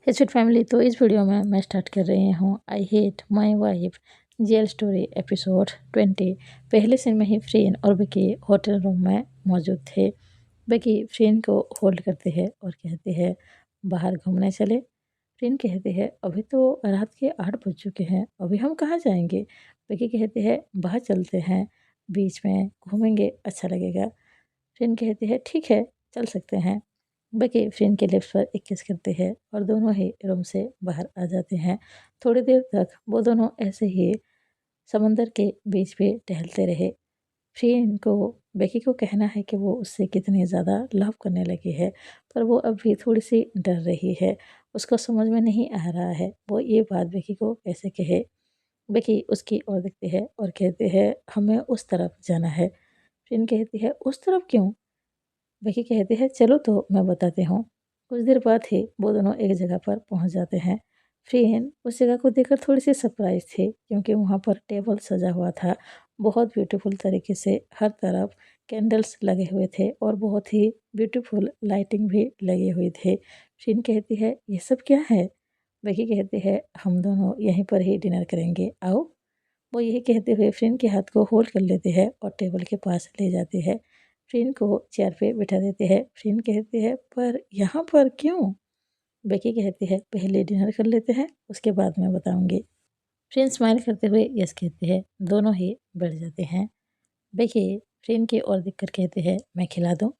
हे sweet family, तो इस video में मैं स्टार्ट कर रही हूँ I hate my wife jail story episode 20। पहले सीन में ही फ्रेन और विकी होटल रूम में मौजूद थे। विकी फ्रेन को होल्ड करते हैं और कहते हैं बाहर घूमने चले। फ्रेन कहते हैं अभी तो रात के 8 बज चुके हैं, अभी हम कहाँ जाएंगे। विकी कहते हैं बाहर चलते हैं, बीच में घूमेंगे, अच्छा लगेगा। फ्रेन कहते हैं ठीक है, चल सकते हैं। बकी फ्रेंड के लिप्स पर एक किस करते हैं और दोनों ही रूम से बाहर आ जाते हैं। थोड़ी देर तक वो दोनों ऐसे ही समंदर के बीच पे टहलते रहे। फ्रेंड को बेकी को कहना है कि वो उससे कितनी ज़्यादा लव करने लगी है, पर वो अभी थोड़ी सी डर रही है। उसको समझ में नहीं आ रहा है वो ये बात बेकी को कैसे कहे। बेकी उसकी ओर देखती है और कहते हैं हमें उस तरफ जाना है। फ्रेंड कहती है उस तरफ क्यों। विकी कहते हैं चलो तो मैं बताती हूँ। कुछ देर बाद ही वो दोनों एक जगह पर पहुँच जाते हैं। फ्रेन उस जगह को देखकर थोड़ी सी सरप्राइज थी क्योंकि वहाँ पर टेबल सजा हुआ था। बहुत ब्यूटीफुल तरीके से हर तरफ कैंडल्स लगे हुए थे और बहुत ही ब्यूटीफुल लाइटिंग भी लगी हुई थे। फ्रेन कहती है ये सब क्या है। विकी कहते हैं हम दोनों यहीं पर ही डिनर करेंगे, आओ। वो यही कहते हुए फ्रेंड के हाथ को होल्ड कर लेते हैं और टेबल के पास ले जाते हैं। फ्रेंड को चेयर पे बिठा देते हैं। फ्रेंड कहते हैं पर यहाँ पर क्यों। बेकी कहती है पहले डिनर कर लेते हैं, उसके बाद मैं बताऊंगी। फ्रेंड स्माइल करते हुए यस कहते हैं। दोनों ही बैठ जाते हैं। बेकी फ्रेंड की ओर देखकर कहते हैं मैं खिला दूँ।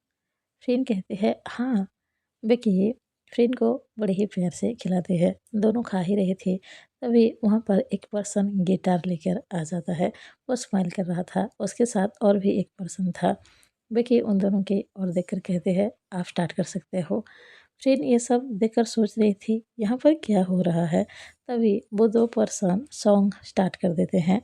फ्रेंड कहते हैं हाँ। विकी फ्रेंड को बड़े ही प्यार से खिलाते हैं। दोनों खा ही रहे थे, तभी वहाँ पर एक पर्सन गिटार लेकर आ जाता है। वो स्माइल कर रहा था, उसके साथ और भी एक पर्सन था। विकी उन दोनों की ओर देखकर कहते हैं आप स्टार्ट कर सकते हो। फ्रेंड ये सब देखकर सोच रही थी यहाँ पर क्या हो रहा है। तभी वो दो पर्सन सॉन्ग स्टार्ट कर देते हैं।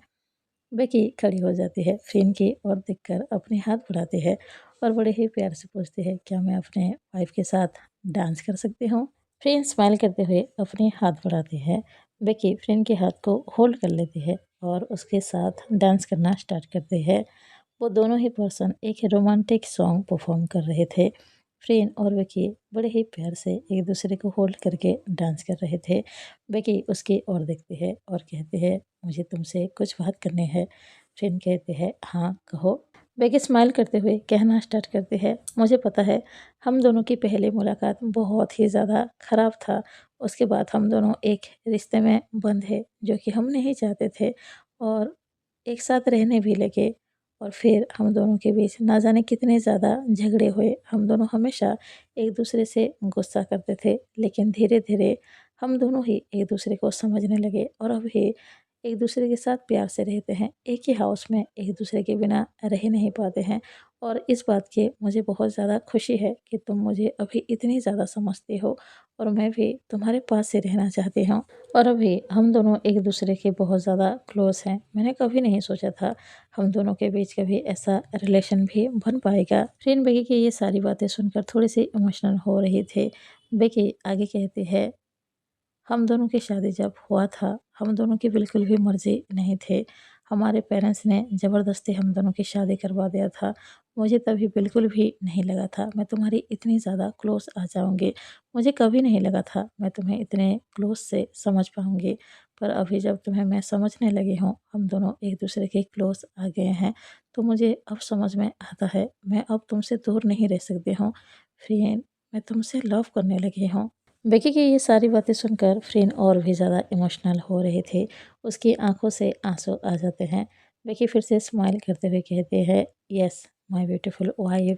बेकी खड़ी हो जाती है, फ्रेंड की ओर देखकर अपने हाथ बढ़ाती है और बड़े ही प्यार से पूछती है क्या मैं अपने वाइफ के साथ डांस कर सकती हूँ। फ्रेंड स्माइल करते हुए अपने हाथ बढ़ाती है। बेकी फ्रेंड के हाथ को होल्ड कर लेती है और उसके साथ डांस करना स्टार्ट करते हैं। वो दोनों ही पर्सन एक रोमांटिक सॉन्ग परफॉर्म कर रहे थे। फ्रेंड और विकी बड़े ही प्यार से एक दूसरे को होल्ड करके डांस कर रहे थे। विकी उसकी ओर देखते हैं और कहते हैं मुझे तुमसे कुछ बात करनी है। फ्रेंड कहते हैं हाँ कहो। विकी स्माइल करते हुए कहना स्टार्ट करते हैं मुझे पता है हम दोनों की पहली मुलाकात बहुत ही ज़्यादा ख़राब था। उसके बाद हम दोनों एक रिश्ते में बंद है जो कि हम नहीं चाहते थे और एक साथ रहने भी लगे। और फिर हम दोनों के बीच ना जाने कितने ज़्यादा झगड़े हुए। हम दोनों हमेशा एक दूसरे से गुस्सा करते थे, लेकिन धीरे धीरे हम दोनों ही एक दूसरे को समझने लगे और अभी एक दूसरे के साथ प्यार से रहते हैं। एक ही हाउस में एक दूसरे के बिना रह नहीं पाते हैं। और इस बात की मुझे बहुत ज़्यादा खुशी है कि तुम मुझे अभी इतनी ज़्यादा समझती हो और मैं भी तुम्हारे पास ही रहना चाहती हूँ। और अभी हम दोनों एक दूसरे के बहुत ज़्यादा क्लोज हैं। मैंने कभी नहीं सोचा था हम दोनों के बीच कभी ऐसा रिलेशन भी बन पाएगा। फ्रेंड बेकी की ये सारी बातें सुनकर थोड़ी सी इमोशनल हो रही थे। बेकी आगे कहती है हम दोनों की शादी जब हुआ था, हम दोनों की बिल्कुल भी मर्ज़ी नहीं थे। हमारे पेरेंट्स ने ज़बरदस्ती हम दोनों की शादी करवा दिया था। मुझे तभी बिल्कुल भी नहीं लगा था मैं तुम्हारी इतनी ज़्यादा क्लोज़ आ जाऊँगी। मुझे कभी नहीं लगा था मैं तुम्हें इतने क्लोज़ से समझ पाऊँगी। पर अभी जब तुम्हें मैं समझने लगी हूँ, हम दोनों एक-दूसरे के क्लोज़ आ गए हैं, तो मुझे अब समझ में आता है, मैं अब तुमसे दूर नहीं रह सकती हूँ। फ्रेंड, मैं तुमसे लव करने लगी हूँ। बेकी की ये सारी बातें सुनकर फ्रेंड और भी ज़्यादा इमोशनल हो रहे थे। उसकी आंखों से आंसू आ जाते हैं। बेकी फिर से स्माइल करते हुए कहते हैं यस माय ब्यूटीफुल वाइफ,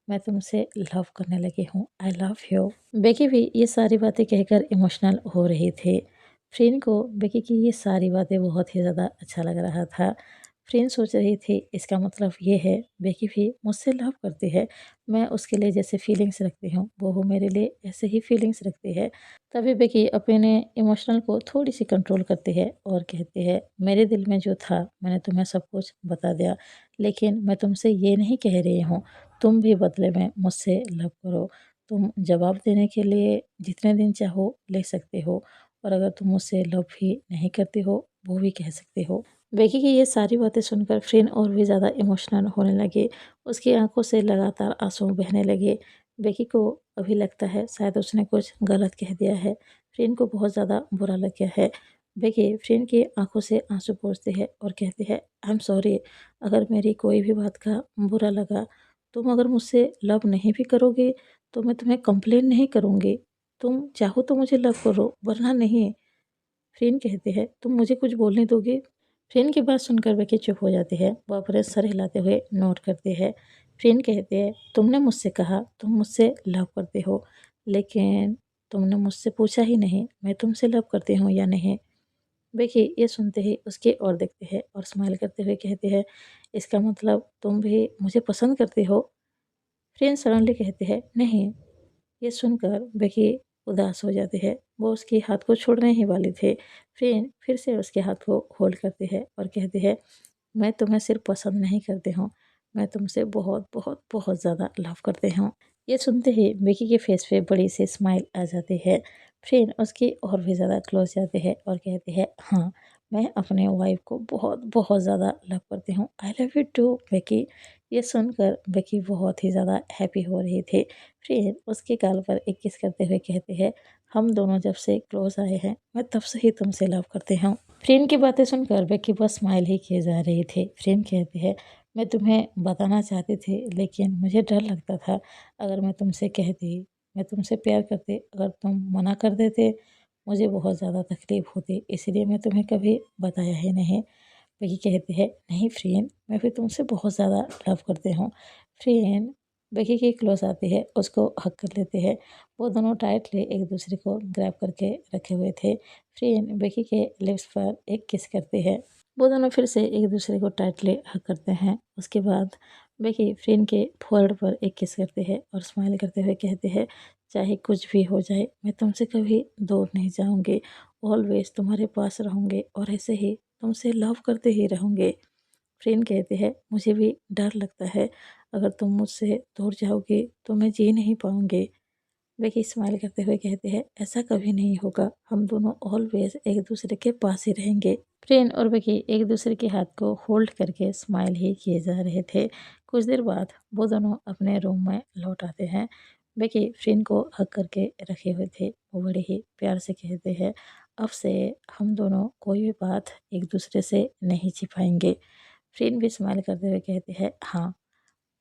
मैं तुमसे लव करने लगी हूँ, आई लव यू। बेकी भी ये सारी बातें कहकर इमोशनल हो रही थी। फ्रेंड को बेकी की ये सारी बातें बहुत ही ज़्यादा अच्छा लग रहा था। फ्रेंड सोच रही थी इसका मतलब ये है बेकी भी मुझसे लव करती है। मैं उसके लिए जैसे फीलिंग्स रखती हूँ वो मेरे लिए ऐसे ही फीलिंग्स रखती है। तभी बेकी अपने इमोशनल को थोड़ी सी कंट्रोल करती है और कहती है मेरे दिल में जो था मैंने तुम्हें सब कुछ बता दिया, लेकिन मैं तुमसे ये नहीं कह रही हूँ तुम भी बदले में मुझसे लव करो। तुम जवाब देने के लिए जितने दिन चाहो ले सकते हो और अगर तुम मुझसे लव भी नहीं करते हो वो भी कह सकते हो। बेकी की ये सारी बातें सुनकर फ्रेंड और भी ज़्यादा इमोशनल होने लगे। उसकी आंखों से लगातार आंसू बहने लगे। बेकी को अभी लगता है शायद उसने कुछ गलत कह दिया है। फ्रेंड को बहुत ज़्यादा बुरा लग गया है। बेकी फ्रेंड की आंखों से आंसू पोंछती है और कहती है, आई एम सॉरी, अगर मेरी कोई भी बात का बुरा लगा, तुम अगर मुझसे लव नहीं भी करोगे तो मैं तुम्हें कंप्लेन नहीं करूँगी। तुम चाहो तो मुझे लव करो वरना नहीं। फ्रेंड कहती है, तुम मुझे कुछ बोलने दोगे? फ्रेंड की बात सुनकर बेकी चुप हो जाती है। वो अपने सर हिलाते हुए नोट करती है। फ्रेंड कहती है, तुमने मुझसे कहा तुम मुझसे लव करते हो, लेकिन तुमने मुझसे पूछा ही नहीं मैं तुमसे लव करती हूँ या नहीं। बेकी ये सुनते ही उसकी ओर देखती है और स्माइल करते हुए कहती है, इसका मतलब तुम भी मुझे पसंद करती हो? फ्रेंड सडनली कहती है, नहीं। ये सुनकर बेकी उदास हो जाती है। वो उसके हाथ को छोड़ने ही वाली थी। फिर से उसके हाथ को होल्ड करती है और कहती है, मैं तुम्हें सिर्फ पसंद नहीं करती हूँ, मैं तुमसे बहुत बहुत बहुत ज़्यादा लव करती हूँ। ये सुनते ही बेकी के फेस पे बड़ी सी स्माइल आ जाती है। फ्रेंड उसकी और भी ज़्यादा क्लोज जाती है और कहती है, हाँ, मैं अपने वाइफ को बहुत बहुत ज़्यादा लव करती हूँ। I love you too Becky. ये सुनकर बेकी बहुत ही ज़्यादा हैप्पी हो रही थी। फिर उसके गाल पर एक किस करते हुए कहते हैं, हम दोनों जब से क्लोज आए हैं मैं तब से ही तुमसे लव करती हूँ। फ्रेंड की बातें सुनकर बेकी बस स्माइल ही किए जा रही थी। फ्रेंड कहती है, मैं तुम्हें बताना चाहती थी लेकिन मुझे डर लगता था, अगर मैं तुमसे कहती मैं तुमसे प्यार करती, अगर तुम मना कर देते मुझे बहुत ज़्यादा तकलीफ होती, इसलिए मैं तुम्हें कभी बताया ही नहीं। बेकी कहती है, नहीं फ्रेंड, मैं भी तुमसे बहुत ज़्यादा लव करती हूँ। फ्रेंड बेकी के क्लोज आती है, उसको हग कर लेते हैं। वो दोनों टाइटली एक दूसरे को ग्रैब करके रखे हुए थे। फ्रेंड बेकी के लिप्स पर एक किस करती है। वो दोनों फिर से एक दूसरे को टाइटली हग करते हैं। उसके बाद बेकी फ्रेंड के फोrehead पर एक किस करती है और स्माइल करते हुए कहती है, चाहे कुछ भी हो जाए मैं तुमसे कभी दूर नहीं जाऊंगी, ऑलवेज तुम्हारे पास रहूंगी और ऐसे ही तुमसे लव करते ही रहूंगी। फ्रेंड कहती है, मुझे भी डर लगता है, अगर तुम मुझसे दूर जाओगी तो मैं जी नहीं पाऊंगी। बेकी स्माइल करते हुए कहते हैं, ऐसा कभी नहीं होगा, हम दोनों ऑलवेज एक दूसरे के पास ही रहेंगे। फ्रेंड और बेकी एक दूसरे के हाथ को होल्ड करके स्माइल ही किए जा रहे थे। कुछ देर बाद वो दोनों अपने रूम में लौट आते हैं। बेकी फ्रेंड को हक करके रखे हुए थे। वो बड़े ही प्यार से कहते हैं, अब से हम दोनों कोई भी बात एक दूसरे से नहीं छिपाएंगे। फ्रेंड भी स्माइल करते हुए कहते हैं, हाँ,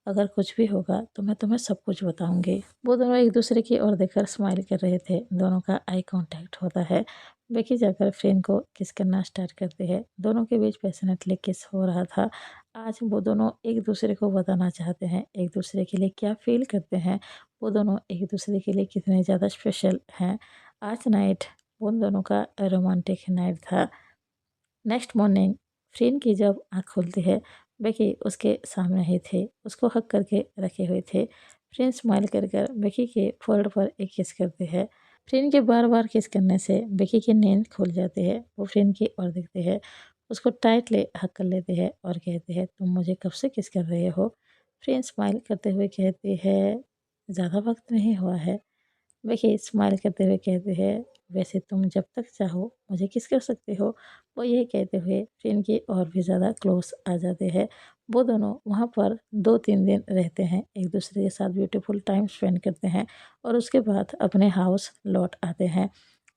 अगर कुछ भी होगा तो मैं तुम्हें सब कुछ बताऊंगी। वो दोनों एक दूसरे की ओर देखकर स्माइल कर रहे थे। दोनों का आई कांटेक्ट होता है। बेकी जाकर फ्रेंड को किस करना स्टार्ट करती है। दोनों के बीच पैशनेटली किस हो रहा था। आज वो दोनों एक दूसरे को बताना चाहते हैं, एक दूसरे के लिए क्या फील करते हैं, वो दोनों एक दूसरे के लिए कितने ज़्यादा स्पेशल हैं। आज नाइट उन दोनों का रोमांटिक नाइट था। नेक्स्ट मॉर्निंग फ्रेंड की जब आँख खुलती है, बेकी उसके सामने ही थे, उसको हग करके रखे हुए थे। फ्रेंड स्माइल कर कर बेकी के फोrehead पर एक किस करते हैं। फ्रेंड के बार बार किस करने से बेकी की नींद खुल जाती है। वो फ्रेंड की ओर देखते हैं, उसको टाइटली हग कर लेते हैं और कहते हैं, तुम मुझे कब से किस कर रहे हो? फ्रेंड स्माइल करते हुए कहती है, ज़्यादा वक्त नहीं हुआ है। देखिए स्माइल करते हुए कहते हैं, वैसे तुम जब तक चाहो मुझे किस कर सकते हो। वो ये कहते हुए फ्रेंड की और भी ज़्यादा क्लोज आ जाते हैं। वो दोनों वहाँ पर 2-3 दिन रहते हैं, एक दूसरे के साथ ब्यूटीफुल टाइम स्पेंड करते हैं और उसके बाद अपने हाउस लौट आते हैं।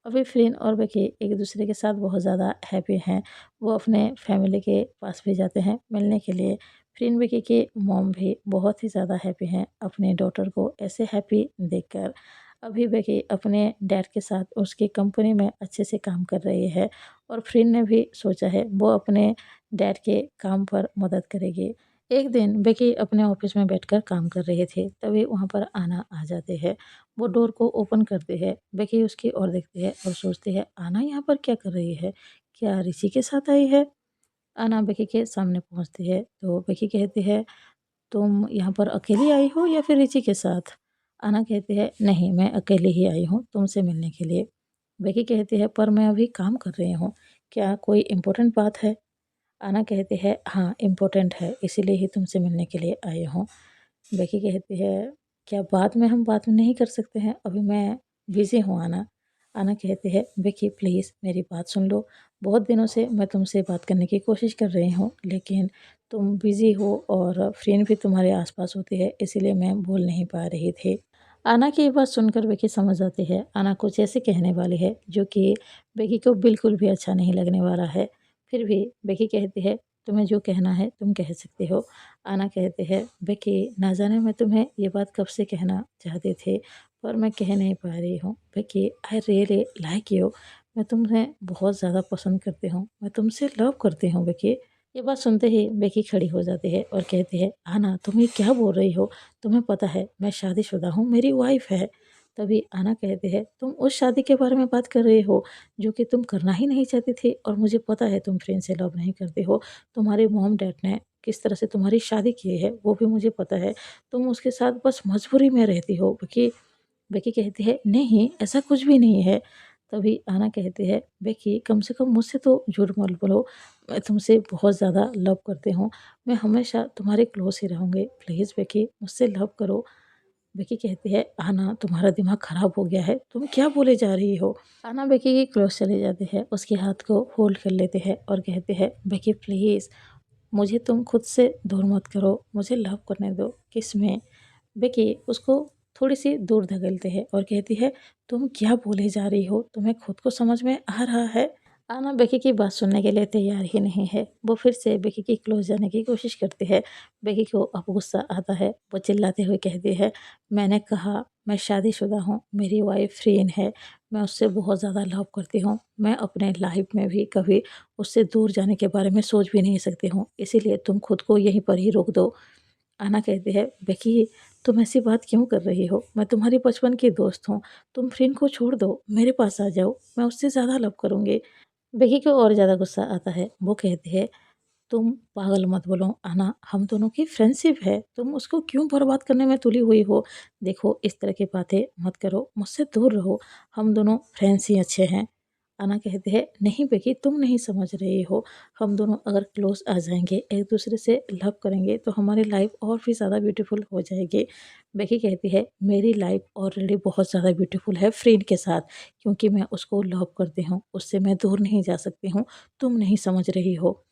अभी फ्रेंड और बेकी एक दूसरे के साथ बहुत ज़्यादा हैप्पी हैं। वो अपने फैमिली के पास भी जाते हैं मिलने के लिए। फ्रेंड बेकी की मॉम भी बहुत ही ज़्यादा हैप्पी हैं अपने डॉटर को ऐसे हैप्पी देखकर। अभी बेकी अपने डैड के साथ उसकी कंपनी में अच्छे से काम कर रही है और फ्रेंड ने भी सोचा है वो अपने डैड के काम पर मदद करेगी। एक दिन बेकी अपने ऑफिस में बैठकर काम कर रही थी, तभी वहाँ पर आना आ जाते हैं। वो डोर को ओपन करती है। बेकी उसकी ओर देखती है और सोचती है, आना यहाँ पर क्या कर रही है? क्या ऋषि के साथ आई है? आना बेकी के सामने पहुँचती है तो बेकी कहती है, तुम यहाँ पर अकेली आई हो या फिर ऋषि के साथ? आना कहती है, नहीं, मैं अकेली ही आई हूँ तुमसे मिलने के लिए। बेकी कहती है, पर मैं अभी काम कर रही हूँ, क्या कोई इम्पोर्टेंट बात है? आना कहती है, हाँ, इम्पोर्टेंट है, इसीलिए ही तुमसे मिलने के लिए आई हूँ। बेकी कहती है, क्या बाद में हम बात नहीं कर सकते हैं? अभी मैं बिज़ी हूँ आना। आना कहती है, बेकी प्लीज़ मेरी बात सुन लो। बहुत दिनों से मैं तुमसे बात करने की कोशिश कर रही हूँ, लेकिन तुम बिज़ी हो और फ्रेंड भी तुम्हारे आस-पास होती है, इसीलिए मैं बोल नहीं पा रही थी। आना की ये बात सुनकर बेकी समझ जाती है आना कुछ ऐसे कहने वाली है जो कि बेकी को बिल्कुल भी अच्छा नहीं लगने वाला है। फिर भी बेकी कहती है तुम्हें जो कहना है तुम कह सकते हो। आना कहती है बेकी ना जाने मैं तुम्हें ये बात कब से कहना चाहती थी पर मैं कह नहीं पा रही हूँ। Becky I really like you. मैं तुम्हें बहुत ज़्यादा पसंद करती हूँ, मैं तुमसे लव करती हूँ बेकी। ये बात सुनते ही बेकी खड़ी हो जाती है और कहती है आना तुम ये क्या बोल रही हो? तुम्हें पता है मैं शादीशुदा हूँ, मेरी वाइफ है। तभी आना कहती है तुम उस शादी के बारे में बात कर रही हो जो कि तुम करना ही नहीं चाहती थी और मुझे पता है तुम फ्रेंड से लव नहीं करती हो। तुम्हारे मॉम डैड ने किस तरह से तुम्हारी शादी की है वो भी मुझे पता है। तुम उसके साथ बस मजबूरी में रहती हो। बेकी बेकी कहती है नहीं ऐसा कुछ भी नहीं है। तभी आना कहती है बेकी कम से कम मुझसे तो झूठ मत बोलो, मैं तुमसे बहुत ज़्यादा लव करती हूँ, मैं हमेशा तुम्हारे क्लोज ही रहूँगी, प्लीज़ बेकी मुझसे लव करो। बेकी कहती है आना तुम्हारा दिमाग खराब हो गया है, तुम क्या बोले जा रही हो? आना बेकी के क्लोज चली जाती है, उसके हाथ को होल्ड कर लेती है और कहती है बेकी प्लीज़ मुझे तुम खुद से दूर मत करो, मुझे लव करने दो, किस में। बेकी उसको थोड़ी-सी दूर धकेलती है और कहती है, "तुम क्या बोले जा रही हो? तुम्हें खुद को समझ में आ रहा है?" आना बेकी की बात सुनने के लिए तैयार ही नहीं है। वो फिर से बेकी के क्लोज़ जाने की कोशिश करती है। बेकी को अब गुस्सा आता है। वो चिल्लाते हुए कहती है, "मैंने कहा मैं शादीशुदा हूँ, मेरी वाइफ़ रीन है, मैं उससे बहुत ज़्यादा लव करती हूँ। मैं अपने लाइफ़ में भी कभी उससे दूर जाने के बारे में सोच भी नहीं सकती हूँ, इसीलिए तुम खुद को यहीं पर ही रोक दो।" आना कहती है, "बेकी तुम ऐसी बात क्यों कर रही हो? मैं तुम्हारी बचपन की दोस्त हूँ। तुम फ्रेंड को छोड़ दो, मेरे पास आ जाओ, मैं उससे ज़्यादा लव करूँगी।" बेकी को और ज़्यादा गुस्सा आता है। वो कहती है, "तुम पागल मत बोलो आना, हम दोनों की फ्रेंडशिप है। तुम उसको क्यों बर्बाद करने में तुली हुई हो? देखो इस तरह की बातें मत करो, मुझसे दूर रहो। हम दोनों फ्रेंड्स ही अच्छे हैं।" आना कहती है, "नहीं बेकी तुम नहीं समझ रही हो। हम दोनों अगर क्लोज़ आ जाएँगे, एक-दूसरे से लव करेंगे तो हमारी लाइफ़ और भी ज़्यादा ब्यूटीफुल हो जाएगी।" बेकी कहती है, "मेरी लाइफ़ ऑलरेडी बहुत ज़्यादा ब्यूटीफुल है फ्रेंड के साथ, क्योंकि मैं उसको लव करती हूँ, उससे मैं दूर नहीं जा सकती हूँ, तुम नहीं समझ रही हो।"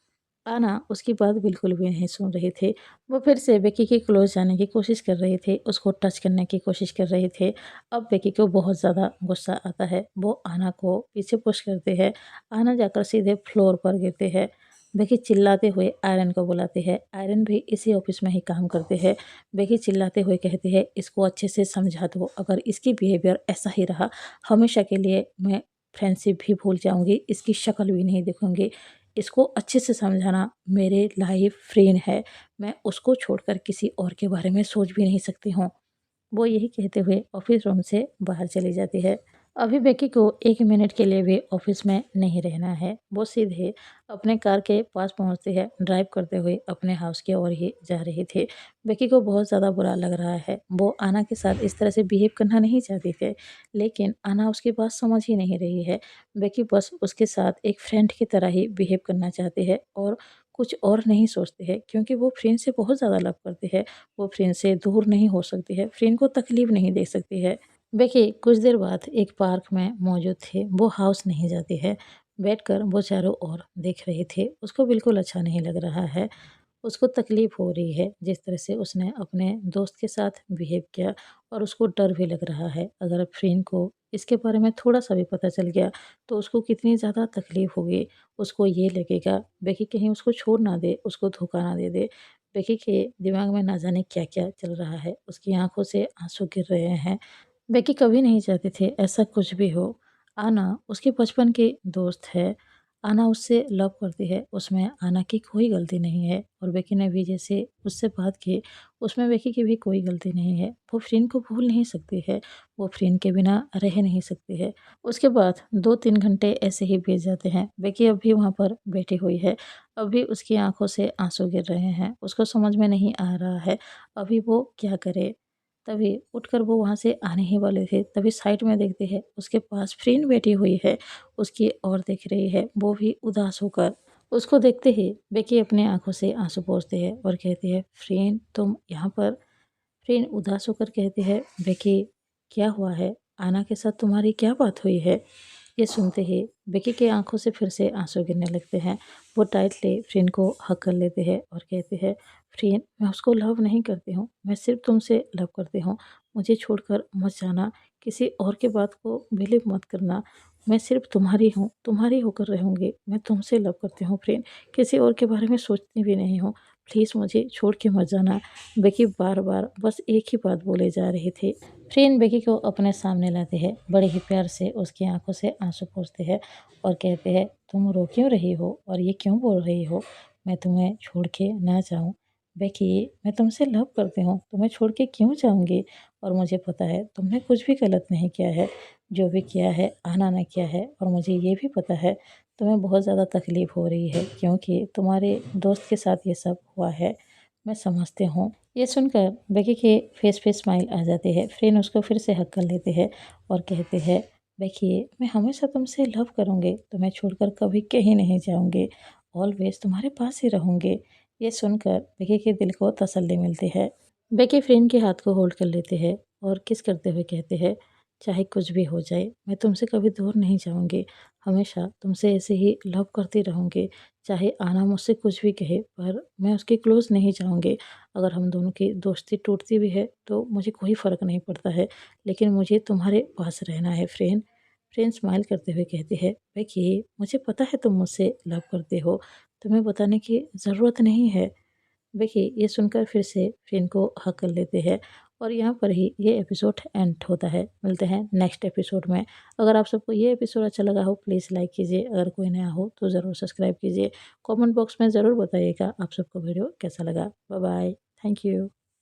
आना उसकी बात बिल्कुल भी नहीं सुन रही थी। वो फिर से बेकी के क्लोज़ जाने की कोशिश कर रही थी, उसको टच करने की कोशिश कर रही थी। अब बेकी को बहुत ज़्यादा गुस्सा आता है, वो आना को पीछे पुश करती है। आना जाकर सीधे फ्लोर पर गिरती है। बेकी चिल्लाते हुए आयरन को बुलाती है, आयरन भी इसी ऑफ़िस में ही काम करती है। बेकी चिल्लाते हुए कहती है, "इसको अच्छे से समझा दो, अगर इसकी बिहेवियर ऐसा ही रहा, हमेशा के लिए मैं फ्रेंडशिप भी भूल जाऊँगी, इसकी शक्ल भी नहीं देखूँगी। इसको अच्छे से समझाना, मेरे लाइफ फ्रेंड है, मैं उसको छोड़कर किसी और के बारे में सोच भी नहीं सकती हूँ।" वो यही कहते हुए ऑफिस रूम से बाहर चली जाती है। अभी बेकी को 1 मिनट के लिए भी ऑफिस में नहीं रहना है। वो सीधे अपने कार के पास पहुंचती है, ड्राइव करते हुए अपने हाउस की ओर ही जा रही थी। बेकी को बहुत ज़्यादा बुरा लग रहा है। वो आना के साथ इस तरह से बिहेव करना नहीं चाहती थी, लेकिन आना उसकी बात समझ ही नहीं रही है। बेकी बस उसके साथ एक फ्रेंड की तरह ही बिहेव करना चाहती है और कुछ और नहीं सोचती है, क्योंकि वो फ्रेंड से बहुत ज़्यादा लव करती है। वो फ्रेंड से दूर नहीं हो सकती है, फ्रेंड को तकलीफ़ नहीं दे सकती है। बेकी कुछ देर बाद एक पार्क में मौजूद थी, वो हाउस नहीं जाती है। बैठकर वो चारों ओर देख रही थी, उसको बिल्कुल अच्छा नहीं लग रहा है। उसको तकलीफ़ हो रही है जिस तरह से उसने अपने दोस्त के साथ बिहेव किया और उसको डर भी लग रहा है। अगर फ्रेंड को इसके बारे में थोड़ा-सा भी पता चल गया तो उसको कितनी ज़्यादा तकलीफ़ होगी। उसको ये लगेगा बेकी कहीं उसको छोड़ ना दे, उसको धोखा ना दे दे। बेकी के दिमाग में ना जाने क्या-क्या चल रहा है, उसकी आँखों से आँसू गिर रहे हैं। बेकी कभी नहीं चाहती थी ऐसा कुछ भी हो। आना उसके बचपन की दोस्त है। आना उससे लव करती है, उसमें आना की कोई गलती नहीं है और बेकी ने भी जैसे उससे बात की, उसमें बेकी की भी कोई गलती नहीं है। वो फ्रेंड को भूल नहीं सकती है, वो फ्रेंड के बिना रह नहीं सकती है। उसके बाद 2-3 घंटे ऐसे ही बीत जाते हैं। बेकी अब भी वहाँ पर बैठी हुई है। अभी उसकी आँखों से आँसू गिर रहे हैं। उसको समझ में नहीं आ रहा है, अभी वो क्या करे? तभी उठकर वो वहाँ से आने ही वाले थे, तभी साइड में देखते हैं उसके पास फ्रेंड बैठी हुई है, उसकी ओर देख रही है, वो भी उदास होकर। उसको देखते ही बेकी अपनी आँखों से आँसू पोंछती है और कहती है, "फ्रेंड तुम यहाँ पर?" फ्रेंड उदास होकर कहती है, "बेकी क्या हुआ है? आना के साथ तुम्हारी क्या बात हुई है?" ये सुनते ही बेकी की आँखों से फिर से आँसू गिरने लगते हैं। वो टाइटली फ्रेंड को हग कर लेते हैं और कहते हैं, "फ्रेंड मैं उसको लव नहीं करती हूँ, मैं सिर्फ़ तुमसे लव करती हूँ। मुझे छोड़कर मत जाना, किसी और की बात को बिलीव मत करना। मैं सिर्फ तुम्हारी हूँ, तुम्हारी होकर रहूँगी। मैं तुमसे लव करती हूँ फ्रेंड, किसी और के बारे में सोचती भी नहीं हूँ। प्लीज़ मुझे छोड़ के मत जाना। बेकी बार बार बस एक ही बात बोले जा रही थी। फ्रेंड बेकी को अपने सामने लाते हैं, बड़े ही प्यार से उसकी आंखों से आंसू पोंछते हैं और कहते हैं, तुम रो क्यों रही हो और ये क्यों बोल रही हो मैं तुम्हें छोड़ के ना जाऊँ। बेकी, मैं तुमसे लव करती हूँ, तुम्हें छोड़ के क्यों जाऊँगी। और मुझे पता है तुमने कुछ भी गलत नहीं किया है, जो भी किया है आना ने किया है। और मुझे ये भी पता है तुम्हें बहुत ज़्यादा तकलीफ़ हो रही है क्योंकि तुम्हारे दोस्त के साथ ये सब हुआ है, मैं समझती हूँ। ये सुनकर बेकी के फेस पे स्माइल आ जाती है। फ्रेंड उसको फिर से हक कर लेते हैं और कहते हैं, बेकी, मैं हमेशा तुमसे लव करूँगी, तुम्हें छोड़कर कभी कहीं नहीं जाऊँगी, ऑलवेज तुम्हारे पास ही रहूँगी। ये सुनकर बेकी के दिल को तसल्ली मिलती है। बेकी फ्रेंड के हाथ को होल्ड कर लेते हैं और किस करते हुए कहते हैं, चाहे कुछ भी हो जाए मैं तुमसे कभी दूर नहीं जाऊँगी, हमेशा तुमसे ऐसे ही लव करती रहूँगी। चाहे आना मुझसे कुछ भी कहे पर मैं उसके क्लोज़ नहीं जाऊँगी। अगर हम दोनों की दोस्ती टूटती भी है तो मुझे कोई फ़र्क नहीं पड़ता है, लेकिन मुझे तुम्हारे पास रहना है फ्रेंड। फ्रेंड स्माइल करते हुए कहती है, देखिए मुझे पता है तुम मुझसे लव करते हो, तुम्हें बताने की ज़रूरत नहीं है। देखिए ये सुनकर फिर से फ्रेंड को हग कर लेते हैं और यहाँ पर ही ये एपिसोड एंड होता है। मिलते हैं नेक्स्ट एपिसोड में। अगर आप सबको ये एपिसोड अच्छा लगा हो प्लीज़ लाइक कीजिए, अगर कोई नया हो तो ज़रूर सब्सक्राइब कीजिए। कमेंट बॉक्स में ज़रूर बताइएगा आप सबको वीडियो कैसा लगा। Bye bye, thank you.